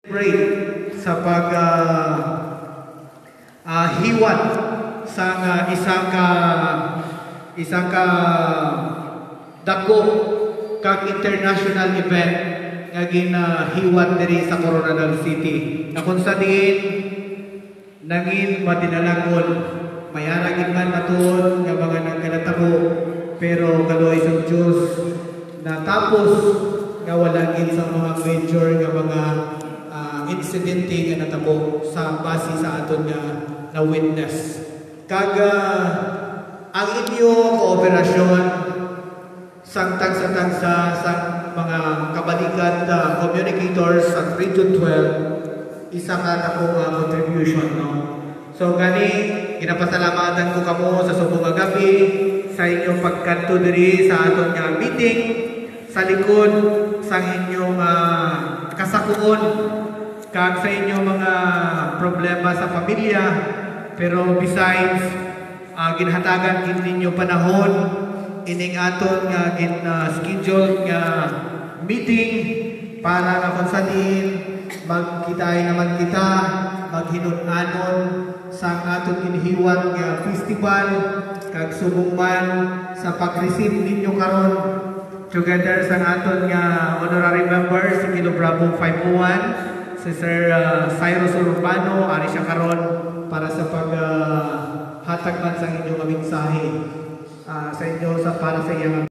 celebrate sa hiwat sa isang ka dako kag international event nga ginahiwat diri sa Coronadal City. Na kung sa diin nangin madinalangol mayara gid man matuod nga mga nagkanatabo, pero kaloy sa Dios natapos nga wala gid sa mga major nga mga insidente nga natabo sa base sa aton nga na witness. Kag ang inyo kooperasyon tagsa sa mga kabalikan communicators sa Region 12 isa ka akong contribution, no? So gani ginapasalamatan ko kamo sa subong nga gabi sa inyong pagkanto diri sa aton nga meeting sa likod sa inyong kasakuon kag sa inyong mga problema sa pamilya. Pero besides ginhatagan gid ninyo panahon ining aton nga schedule nga meeting para nga kung saan magkitay naman kita maghinun-anon sa aton ginhiwat nga festival kag subong man sa pag-receive ninyo karon together sa aton nga honorary member si Kilo Bravo 501 si Sir Cyrus Urbano. Ari siya karon para sa paghatag man sa inyong mensahe sa inyo para sa iyang